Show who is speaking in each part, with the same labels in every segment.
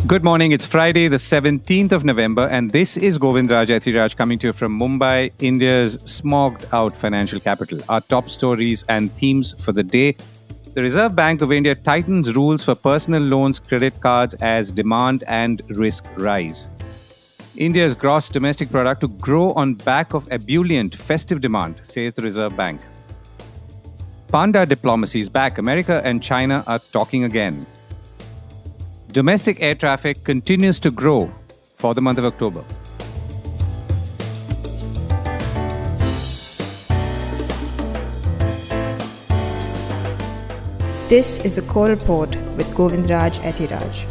Speaker 1: Good morning. It's Friday, the 17th of November, and this is Govindraj Ethiraj coming to you from Mumbai, India's smogged out financial capital. Our top stories and themes for the day. The Reserve Bank of India tightens rules for personal loans, credit cards as demand and risk rise. India's gross domestic product to grow on back of ebullient festive demand, says the Reserve Bank. Panda diplomacy is back. America and China are talking again. Domestic air traffic continues to grow for the month of October.
Speaker 2: This is a core report with Govindraj Ethiraj.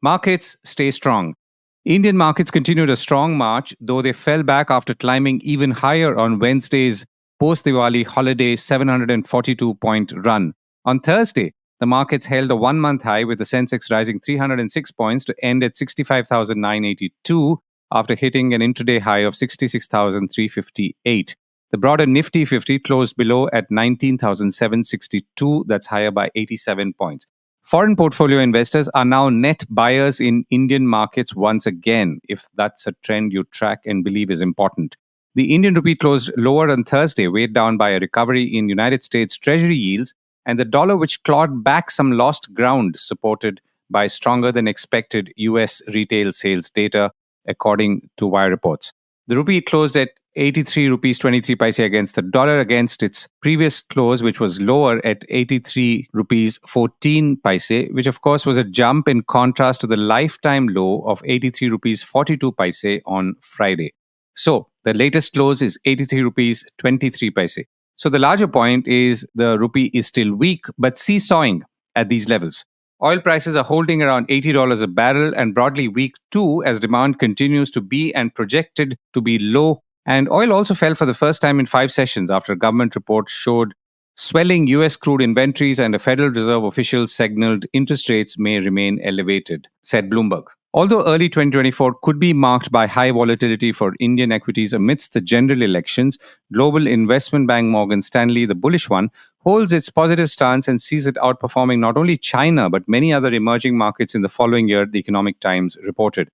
Speaker 1: Markets stay strong. Indian markets continued a strong march, though they fell back after climbing even higher on Wednesday's post-Diwali holiday 742-point run. On Thursday, the markets held a one-month high with the Sensex rising 306 points to end at 65,982 after hitting an intraday high of 66,358. The broader Nifty 50 closed below at 19,762, that's higher by 87 points. Foreign portfolio investors are now net buyers in Indian markets once again, if that's a trend you track and believe is important. The Indian rupee closed lower on Thursday, weighed down by a recovery in United States Treasury yields, and the dollar, which clawed back some lost ground, supported by stronger than expected US retail sales data, according to wire reports. The rupee closed at 83 rupees 23 paise against the dollar, against its previous close, which was lower at 83 rupees 14 paise, which of course was a jump in contrast to the lifetime low of 83 rupees 42 paise on Friday. So the latest close is 83 rupees 23 paise. So the larger point is the rupee is still weak, but seesawing at these levels. Oil prices are holding around $80 a barrel and broadly weak too, as demand continues to be and projected to be low. And oil also fell for the first time in 5 sessions after a government report showed swelling US crude inventories, and a Federal Reserve official signaled interest rates may remain elevated, said Bloomberg. Although early 2024 could be marked by high volatility for Indian equities amidst the general elections, global investment bank Morgan Stanley, the bullish one, holds its positive stance and sees it outperforming not only China but many other emerging markets in the following year, the Economic Times reported.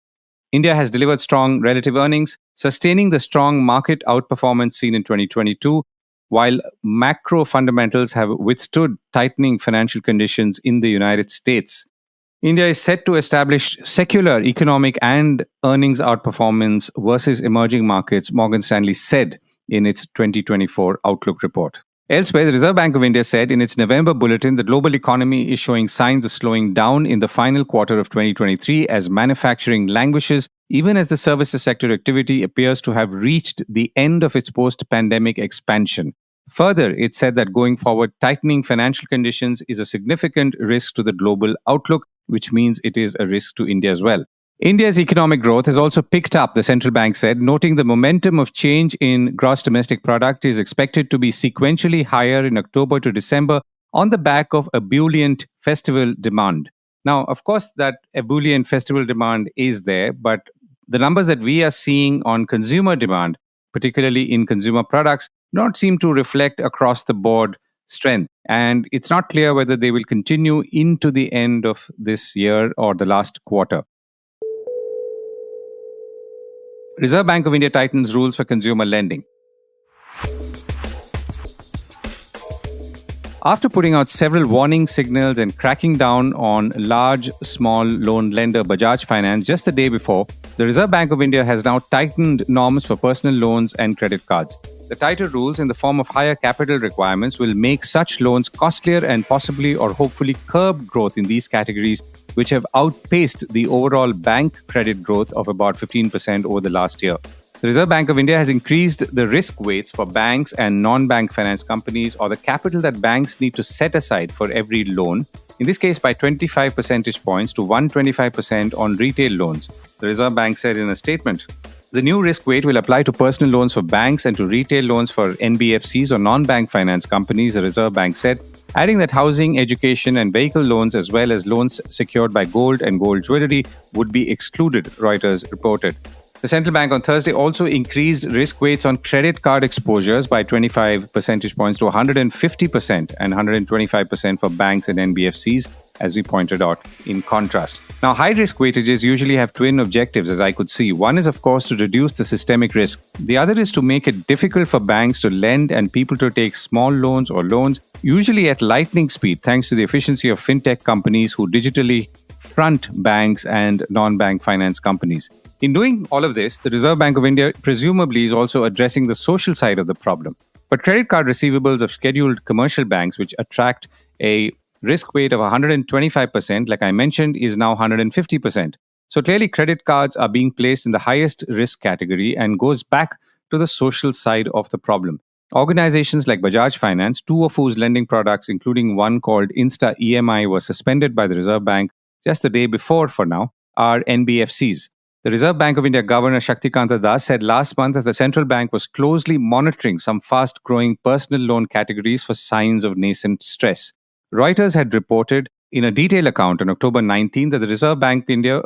Speaker 1: India has delivered strong relative earnings, sustaining the strong market outperformance seen in 2022, while macro fundamentals have withstood tightening financial conditions in the United States. India is set to establish secular economic and earnings outperformance versus emerging markets, Morgan Stanley said in its 2024 Outlook report. Elsewhere, the Reserve Bank of India said in its November bulletin the global economy is showing signs of slowing down in the final quarter of 2023 as manufacturing languishes, even as the services sector activity appears to have reached the end of its post-pandemic expansion. Further, it said that going forward, tightening financial conditions is a significant risk to the global outlook, which means it is a risk to India as well. India's economic growth has also picked up, the central bank said, noting the momentum of change in gross domestic product is expected to be sequentially higher in October to December on the back of ebullient festival demand. Now, of course, that ebullient festival demand is there, but the numbers that we are seeing on consumer demand, particularly in consumer products, do not seem to reflect across the board strength. And it's not clear whether they will continue into the end of this year or the last quarter. Reserve Bank of India tightens rules for consumer lending. After putting out several warning signals and cracking down on large, small loan lender Bajaj Finance just the day before, the Reserve Bank of India has now tightened norms for personal loans and credit cards. The tighter rules in the form of higher capital requirements will make such loans costlier and possibly or hopefully curb growth in these categories, which have outpaced the overall bank credit growth of about 15% over the last year. The Reserve Bank of India has increased the risk weights for banks and non-bank finance companies, or the capital that banks need to set aside for every loan, in this case by 25 percentage points to 125% on retail loans, the Reserve Bank said in a statement. The new risk weight will apply to personal loans for banks and to retail loans for NBFCs or non-bank finance companies, the Reserve Bank said, adding that housing, education and vehicle loans as well as loans secured by gold and gold jewelry would be excluded, Reuters reported. The central bank on Thursday also increased risk weights on credit card exposures by 25 percentage points to 150% and 125% for banks and NBFCs, as we pointed out in contrast. Now, high risk weightages usually have twin objectives, as I could see. One is, of course, to reduce the systemic risk. The other is to make it difficult for banks to lend and people to take small loans or loans, usually at lightning speed, thanks to the efficiency of fintech companies who digitally front banks and non-bank finance companies. In doing all of this, the Reserve Bank of India presumably is also addressing the social side of the problem. But credit card receivables of scheduled commercial banks, which attract a risk weight of 125%, like I mentioned, is now 150%. So clearly, credit cards are being placed in the highest risk category and goes back to the social side of the problem. Organizations like Bajaj Finance, two of whose lending products, including one called Insta EMI, were suspended by the Reserve Bank just the day before for now, are NBFCs. The Reserve Bank of India Governor Shaktikanta Das said last month that the central bank was closely monitoring some fast-growing personal loan categories for signs of nascent stress. Reuters had reported in a detailed account on October 19 that the Reserve Bank of India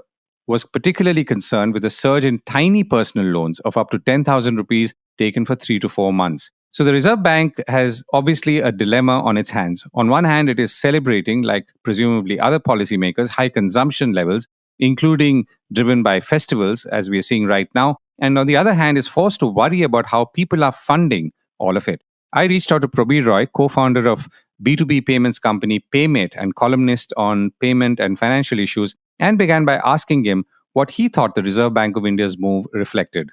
Speaker 1: was particularly concerned with a surge in tiny personal loans of up to 10,000 rupees taken for 3 to 4 months. So the Reserve Bank has obviously a dilemma on its hands. On one hand, it is celebrating, like presumably other policymakers, high consumption levels, including driven by festivals, as we are seeing right now. And on the other hand, is forced to worry about how people are funding all of it. I reached out to Probir Roy, co-founder of B2B payments company Paymate and columnist on payment and financial issues, and began by asking him what he thought the Reserve Bank of India's move reflected.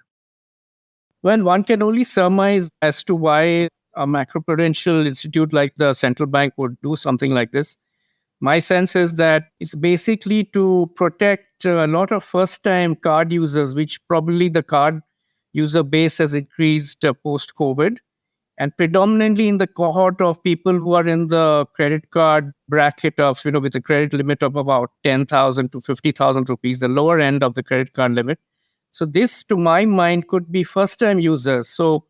Speaker 3: Well, one can only surmise as to why a macroprudential institute like the central bank would do something like this. My sense is that it's basically to protect a lot of first-time card users, which probably the card user base has increased post-COVID. And predominantly in the cohort of people who are in the credit card bracket of, with a credit limit of about 10,000 to 50,000 rupees, the lower end of the credit card limit. So this, to my mind, could be first-time users. So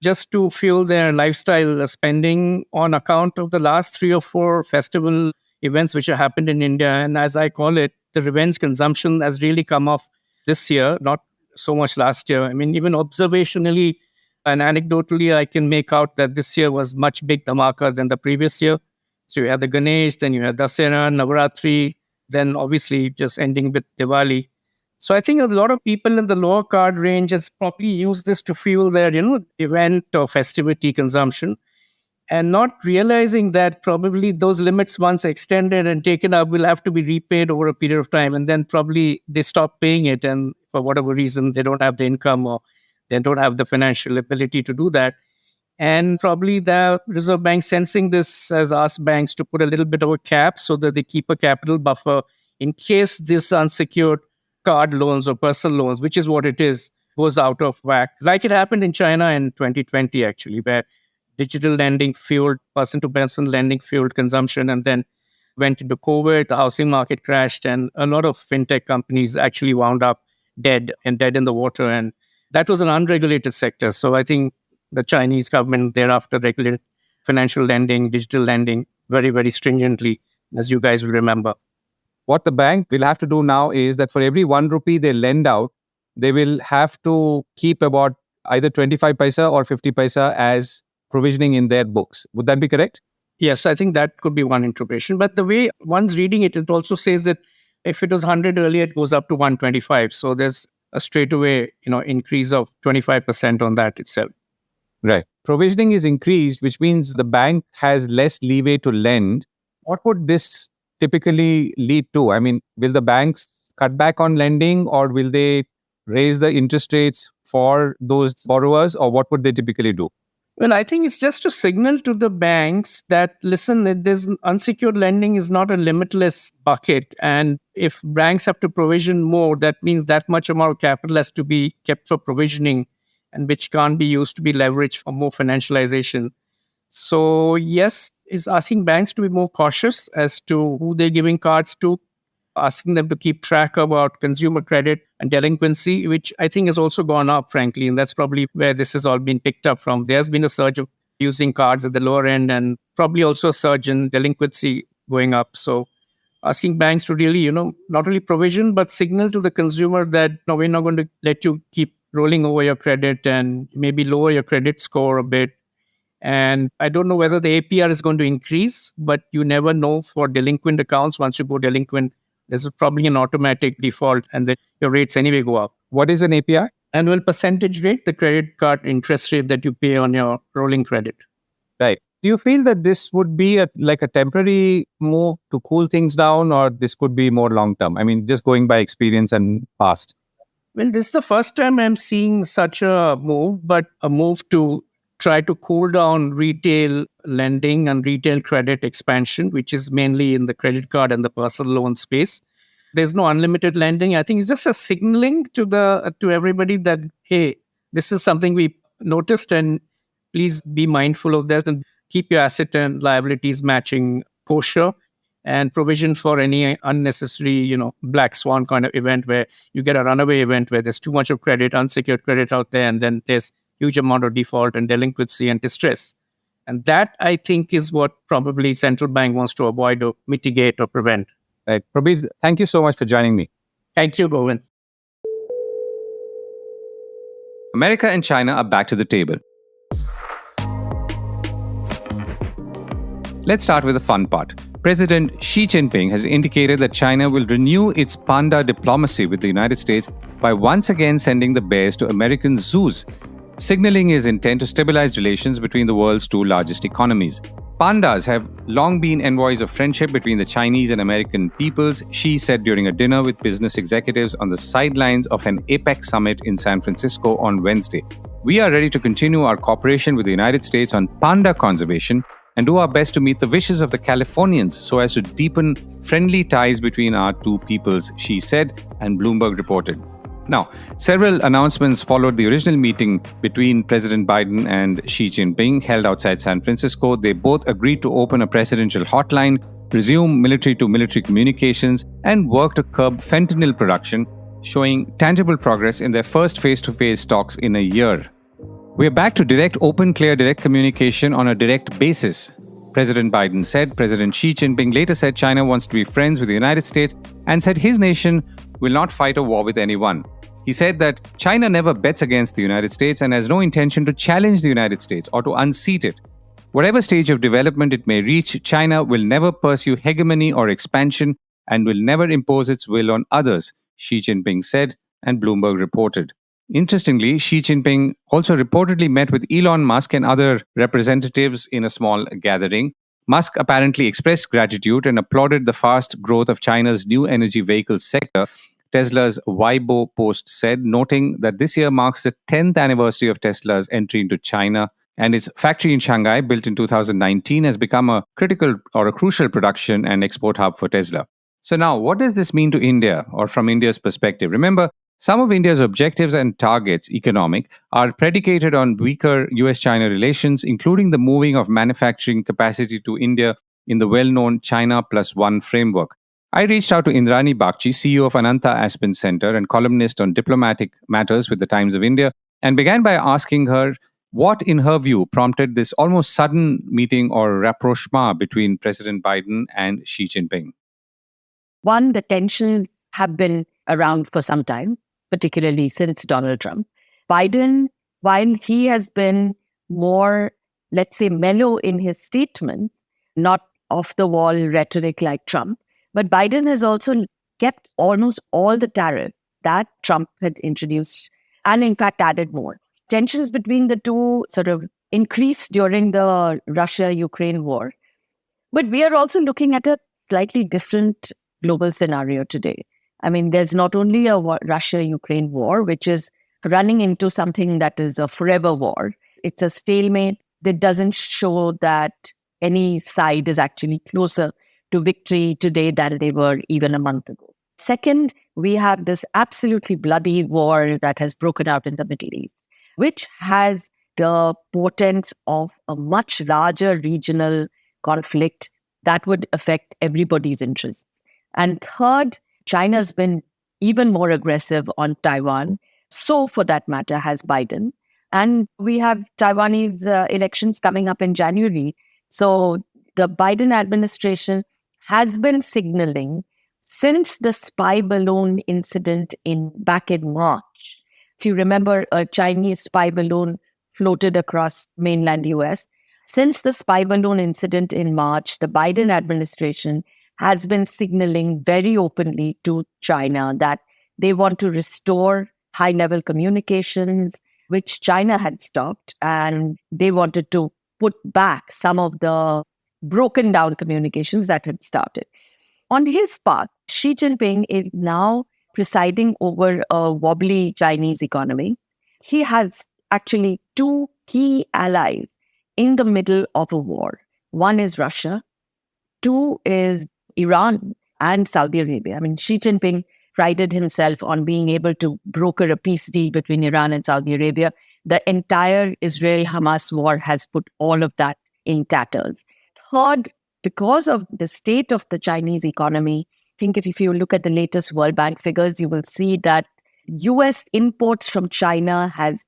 Speaker 3: just to fuel their lifestyle spending on account of the last 3 or 4 festival events which have happened in India. And as I call it, the revenge consumption has really come off this year, not so much last year. I mean, even observationally and anecdotally, I can make out that this year was much big dhamaka than the previous year. So you had the Ganesh, then you had Dasera, Navaratri, then obviously just ending with Diwali. So I think a lot of people in the lower card range has probably used this to fuel their, event or festivity consumption, and not realizing that probably those limits, once extended and taken up, will have to be repaid over a period of time. And then probably they stop paying it. And for whatever reason, they don't have the income or they don't have the financial ability to do that. And probably the Reserve Bank, sensing this, has asked banks to put a little bit of a cap so that they keep a capital buffer in case this unsecured card loans or personal loans, which is what it is, goes out of whack. Like it happened in China in 2020, actually, where digital lending fueled, person-to-person lending fueled consumption, and then went into COVID, the housing market crashed, and a lot of fintech companies actually wound up dead in the water. And that was an unregulated sector. So I think the Chinese government thereafter regulated financial lending, digital lending very, very stringently, as you guys will remember.
Speaker 1: What the bank will have to do now is that for every 1 rupee they lend out, they will have to keep about either 25 paisa or 50 paisa as provisioning in their books. Would that be correct?
Speaker 3: Yes, I think that could be one interpretation. But the way one's reading it, it also says that if it was 100 earlier, it goes up to 125. So there's a straightaway, increase of 25% on that itself.
Speaker 1: Right. Provisioning is increased, which means the bank has less leeway to lend. What would this typically lead to? I mean, will the banks cut back on lending, or will they raise the interest rates for those borrowers, or what would they typically do?
Speaker 3: Well, I think it's just to signal to the banks that, listen, this unsecured lending is not a limitless bucket. And if banks have to provision more, that means that much amount of capital has to be kept for provisioning, and which can't be used to be leveraged for more financialization. So yes, is asking banks to be more cautious as to who they're giving cards to, asking them to keep track about consumer credit and delinquency, which I think has also gone up, frankly. And that's probably where this has all been picked up from. There's been a surge of using cards at the lower end, and probably also a surge in delinquency going up. So asking banks to really, not only provision, but signal to the consumer that, no, we're not going to let you keep rolling over your credit and maybe lower your credit score a bit. And I don't know whether the APR is going to increase, but you never know for delinquent accounts. Once you go delinquent, there's probably an automatic default and then your rates anyway go up.
Speaker 1: What is an APR?
Speaker 3: Annual percentage rate, the credit card interest rate that you pay on your rolling credit.
Speaker 1: Right. Do you feel that this would be like a temporary move to cool things down, or this could be more long term? I mean, just going by experience and past.
Speaker 3: Well, this is the first time I'm seeing such a move, but a move to try to cool down retail lending and retail credit expansion, which is mainly in the credit card and the personal loan space. There's no unlimited lending. I think it's just a signaling to everybody that, hey, this is something we noticed, and please be mindful of that and keep your asset and liabilities matching kosher, and provision for any unnecessary, black swan kind of event where you get a runaway event where there's too much of credit, unsecured credit out there, and then there's huge amount of default and delinquency and distress. And that, I think, is what probably central bank wants to avoid or mitigate or prevent.
Speaker 1: Right. Probir, thank you so much for joining me.
Speaker 3: Thank you, Govind.
Speaker 1: America and China are back to the table. Let's start with the fun part. President Xi Jinping has indicated that China will renew its Panda diplomacy with the United States by once again sending the bears to American zoos, signaling his intent to stabilize relations between the world's two largest economies. Pandas have long been envoys of friendship between the Chinese and American peoples, Xi said during a dinner with business executives on the sidelines of an APEC summit in San Francisco on Wednesday. We are ready to continue our cooperation with the United States on panda conservation and do our best to meet the wishes of the Californians so as to deepen friendly ties between our two peoples, Xi said, and Bloomberg reported. Now, several announcements followed the original meeting between President Biden and Xi Jinping held outside San Francisco. They both agreed to open a presidential hotline, resume military-to-military communications, and work to curb fentanyl production, showing tangible progress in their first face-to-face talks in a year. We're back to direct, open, clear, direct communication on a direct basis, President Biden said. President Xi Jinping later said China wants to be friends with the United States and said his nation will not fight a war with anyone. He said that China never bets against the United States and has no intention to challenge the United States or to unseat it. Whatever stage of development it may reach, China will never pursue hegemony or expansion and will never impose its will on others, Xi Jinping said, and Bloomberg reported. Interestingly, Xi Jinping also reportedly met with Elon Musk and other representatives in a small gathering. Musk apparently expressed gratitude and applauded the fast growth of China's new energy vehicle sector, Tesla's Weibo post said, noting that this year marks the 10th anniversary of Tesla's entry into China, and its factory in Shanghai, built in 2019, has become a critical or a crucial production and export hub for Tesla. So now, what does this mean to India, or from India's perspective? Remember, some of India's objectives and targets, economic, are predicated on weaker US-China relations, including the moving of manufacturing capacity to India in the well-known China Plus One framework. I reached out to Indrani Bagchi, CEO of Ananta Aspen Centre and columnist on diplomatic matters with the Times of India, and began by asking her what, in her view, prompted this almost sudden meeting or rapprochement between President Biden and Xi Jinping.
Speaker 4: One, the tensions have been around for some time, particularly since Donald Trump. Biden, while he has been more, let's say, mellow in his statements, not off-the-wall rhetoric like Trump, but Biden has also kept almost all the tariffs that Trump had introduced and, in fact, added more. Tensions between the two sort of increased during the Russia-Ukraine war. But we are also looking at a slightly different global scenario today. I mean, there's not only a Russia-Ukraine war, which is running into something that is a forever war. It's a stalemate that doesn't show that any side is actually closer to victory today than they were even a month ago. Second, we have this absolutely bloody war that has broken out in the Middle East, which has the portents of a much larger regional conflict that would affect everybody's interests. And third, China's been even more aggressive on Taiwan. So, for that matter, has Biden. And we have Taiwanese elections coming up in January. So, the Biden administration has been signaling since the spy balloon incident back in March. If you remember, a Chinese spy balloon floated across mainland US. Since the spy balloon incident in March, the Biden administration has been signaling very openly to China that they want to restore high-level communications, which China had stopped, and they wanted to put back some of the broken down communications that had started. On his part, Xi Jinping is now presiding over a wobbly Chinese economy. He has actually two key allies in the middle of a war. One is Russia, two is Iran and Saudi Arabia. I mean, Xi Jinping prided himself on being able to broker a peace deal between Iran and Saudi Arabia. The entire Israel-Hamas war has put all of that in tatters. Third, because of the state of the Chinese economy, I think if you look at the latest World Bank figures, you will see that US imports from China has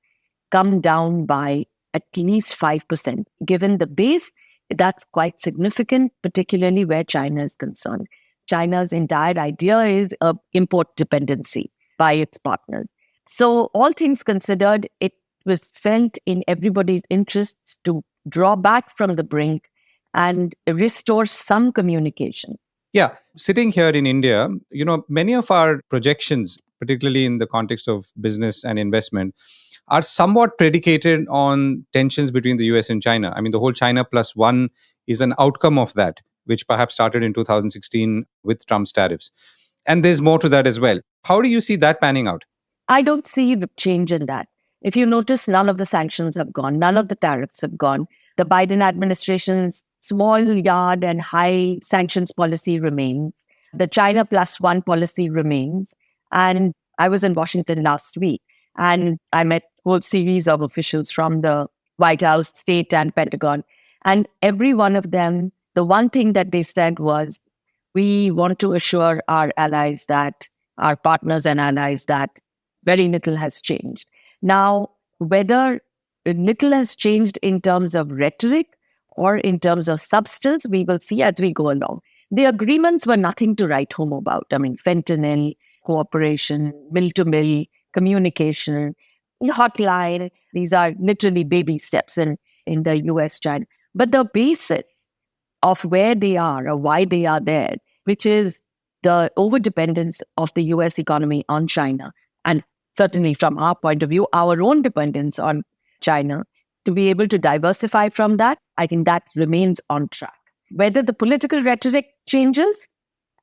Speaker 4: come down by at least 5%. Given the base, that's quite significant, particularly where China is concerned. China's entire idea is import dependency by its partners. So all things considered, it was felt in everybody's interests to draw back from the brink and restore some communication.
Speaker 1: Yeah, sitting here in India, many of our projections, particularly in the context of business and investment, are somewhat predicated on tensions between the US and China. I mean, the whole China plus one is an outcome of that, which perhaps started in 2016 with Trump's tariffs. And there's more to that as well. How do you see that panning out?
Speaker 4: I don't see the change in that. If you notice, none of the sanctions have gone, none of the tariffs have gone. The Biden administration's small yard and high sanctions policy remains. The China plus one policy remains. And I was in Washington last week, and I met a whole series of officials from the White House, State, and Pentagon. And every one of them, the one thing that they said was, we want to assure our allies that, our partners and allies, that very little has changed. Now, whether little has changed in terms of rhetoric or in terms of substance, we will see as we go along. The agreements were nothing to write home about. I mean, fentanyl, cooperation, mill-to-mill, communication, hotline. These are literally baby steps in the US-China. But the basis of where they are or why they are there, which is the overdependence of the US economy on China, and certainly from our point of view, our own dependence on China, to be able to diversify from that, I think that remains on track. Whether the political rhetoric changes,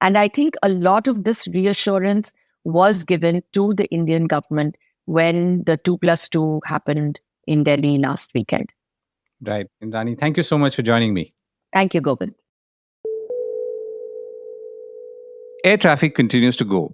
Speaker 4: and I think a lot of this reassurance was given to the Indian government when the 2+2 happened in Delhi last weekend.
Speaker 1: Right. Indrani, thank you so much for joining me.
Speaker 4: Thank you, Govind.
Speaker 1: Air traffic continues to go.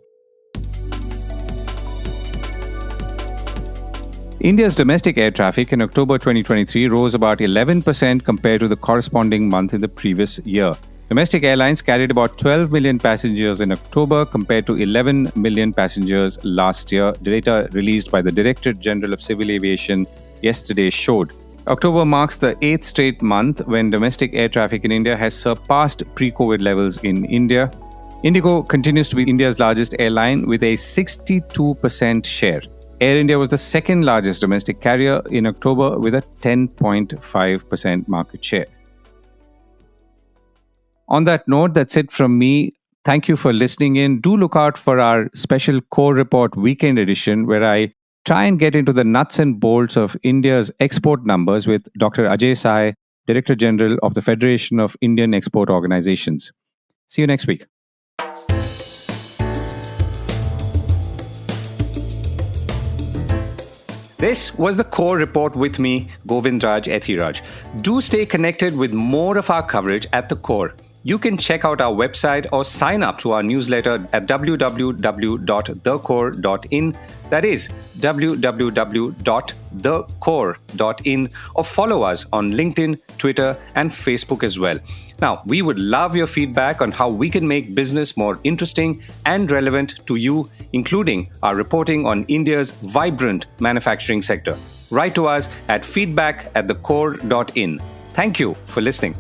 Speaker 1: India's domestic air traffic in October 2023 rose about 11% compared to the corresponding month in the previous year. Domestic airlines carried about 12 million passengers in October compared to 11 million passengers last year. Data released by the Directorate General of Civil Aviation yesterday showed. October marks the 8th straight month when domestic air traffic in India has surpassed pre-COVID levels in India. Indigo continues to be India's largest airline with a 62% share. Air India was the second largest domestic carrier in October with a 10.5% market share. On that note, that's it from me. Thank you for listening in. Do look out for our special Core Report Weekend Edition, where I try and get into the nuts and bolts of India's export numbers with Dr. Ajay Sai, Director General of the Federation of Indian Export Organizations. See you next week. This was the Core Report with me, Govindraj Ethiraj. Do stay connected with more of our coverage at the Core. You can check out our website or sign up to our newsletter at www.thecore.in. That is www.thecore.in, or follow us on LinkedIn, Twitter, and Facebook as well. Now, we would love your feedback on how we can make business more interesting and relevant to you, including our reporting on India's vibrant manufacturing sector. Write to us at feedback@thecore.in. Thank you for listening.